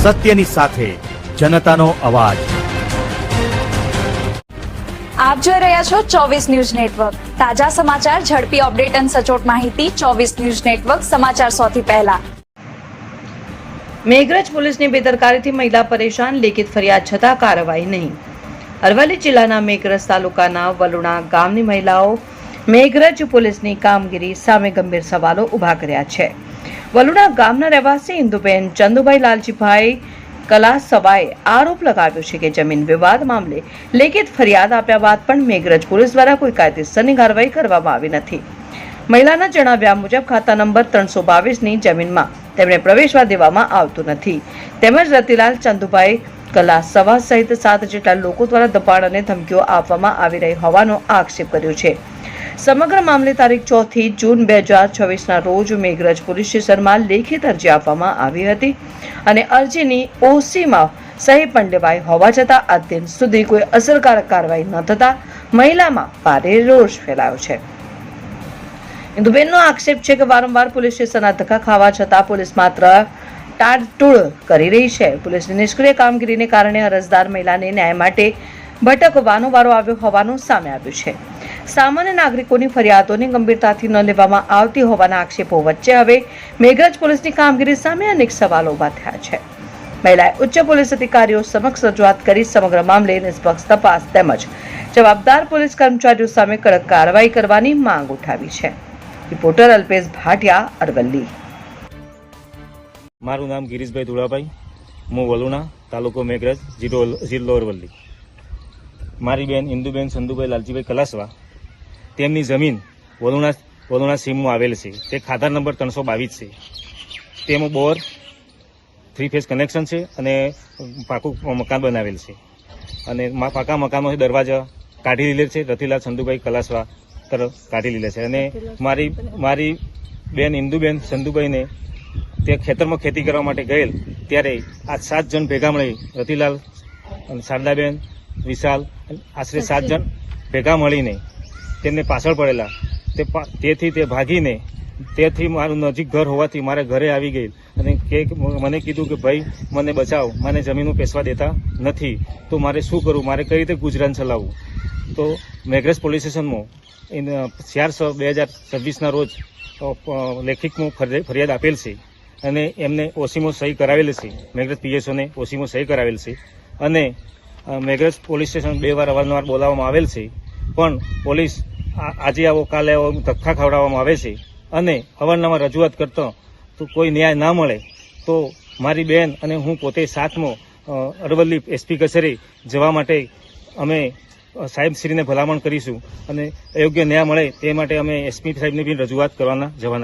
સત્યની સાથે જનતાનો અવાજ। આપ જોઈ રહ્યા છો 24 ન્યૂઝ નેટવર્ક। તાજા સમાચાર, ઝડપી અપડેટ અને સચોટ માહિતી 24 ન્યૂઝ નેટવર્ક સમાચાર સૌથી પહેલા। મેઘરજ પોલીસની બેદરકારીથી મહિલા પરેશાન, લેખિત ફરિયાદ છતાં કાર્યવાહી નહીં। અરવલ્લી જિલ્લાના મેઘરજ તાલુકાના વલુણા ગામની મહિલાઓ મેઘરજ પોલીસની કામગીરી સામે ગંભીર સવાલો ઉભા કર્યા છે। વલુણા ગામના રહેવાસી ઇન્દુબેન ચંદુભાઈ લાલજીભાઈ કલાસવાએ આરોપ લગાવ્યો છે કે જમીન વિવાદ મામલે લેખિત ફરિયાદ આપ્યા બાદ પણ મેઘરજ પોલીસ દ્વારા કોઈ કાયદેસરની કાર્યવાહી કરવામાં આવી નથી। મહિલાના જણાવ્યા મુજબ ખાતા નંબર 322ની જમીનમાં તેમને પ્રવેશવા દેવામાં આવતું નથી, તેમજ રતિલાલ ચંદુભાઈ કલાસવા સહિત 7 જેટલા લોકો દ્વારા દબાણ અને ધમકીઓ આપવામાં આવી રહી હોવાનો આક્ષેપ કર્યો છે। સમગ્ર મામલે તારીખ 4 જૂન 2026ના રોજ મેઘરજ પોલીસ સ્ટેશનમાં લેખિત અરજી આપવામાં આવી હતી અને અરજીની ઓસીમાં સહી પણ લેવાઈ હોવા છતાં આજ દિન સુધી કોઈ અસરકારક કાર્યવાહી ન થતા મહિલામાં ભારે રોષ ફેલાયો છે। ઇન્દુબેનનો આક્ષેપ છે કે વારંવાર પોલીસ સ્ટેશનના ધક્કા ખાવા છતાં પોલીસ માત્ર ટાળટૂળ કરી રહી છે। પોલીસની નિષ્ક્રિય કામગીરીને કારણે અરજદાર મહિલાને ન્યાય માટે ભટકવાનો વારો આવ્યો હોવાનું સામે આવ્યું છે। સામાન્ય નાગરિકોની ફરિયાદોને ગંભીરતાથી ન લેવામાં આવતી હોવાના આક્ષેપો વચ્ચે હવે મેઘરજ પોલીસની કામગીરી સામે અનેક સવાલો ઉભા થયા છે। મહિલાએ ઉચ્ચ પોલીસ અધિકારીઓ સમક્ષ રજૂઆત કરી સમગ્ર મામલે નિષ્પક્ષ તપાસ તેમજ જવાબદાર પોલીસ કર્મચારીઓ સામે કડક કાર્યવાહી કરવાની માંગ ઉઠાવી છે। રિપોર્ટર અલ્પેશ ભાટિયા, અરવલ્લી। મારું નામ ગિરીશભાઈ ધુળાભાઈ, હું વલુણા, તાલુકો મેઘરજ, જિલ્લો અરવલ્લી। મારી બેન ઇન્દુબેન ચંદુભાઈ લાલજીભાઈ કલાસવા, તેમની જમીન વલુણા સીમમાં આવેલ છે। તે ખાતા નંબર 322 છે। તેમાં બોર 3 ફેઝ કનેક્શન છે અને પાકું મકાન બનાવેલ છે અને પાકા મકાનમાંથી દરવાજા કાઢી લીધેલ છે। રતિલાલ ચંદુભાઈ કલાસવા તરફ કાઢી લીધેલ છે અને મારી બેન ઇન્દુબેન ચંદુભાઈને તે ખેતરમાં ખેતી કરવા માટે ગયેલ ત્યારે આ 7 જણ ભેગા મળી, રતિલાલ, શારદાબેન, વિશાલ, આશરે 7 જણ ભેગા મળીને તેમને પાછળ પડેલા, તેથી તે ભાગીને તેથી મારું નજીક ઘર હોવાથી મારા ઘરે આવી ગઈ અને મને કીધું કે ભાઈ મને બચાવ, મને જમીનો પેસવા દેતા નથી, તો મારે શું કરવું, મારે કઈ રીતે ગુજરાન ચલાવવું। તો મેઘરજ પોલીસ સ્ટેશનમાં 4/6/2026ના રોજ લેખિતમાં ફરિયાદ આપેલ છે અને એમને ઓસીમાં સહી કરાવેલ છે। મેઘરજ પીએસઓને ઓસીમાં સહી કરાવેલ છે અને મેઘરજ પોલીસ સ્ટેશન 2 વાર અવારનવાર બોલાવવામાં આવેલ છે, પણ પોલીસ આજે આવો કાલે આવો ધક્કા ખવડાવવામાં આવે છે અને અવારનવાર રજૂઆત કરતો તો કોઈ ન્યાય ના મળે તો મારી બેન અને હું પોતે સાથમાં અરવલ્લી એસપી કચેરી જવા માટે અમે સાહેબશ્રીને ભલામણ કરીશું અને યોગ્ય ન્યાય મળે તે માટે અમે એસપી સાહેબને બી રજૂઆત કરવાના જવાના।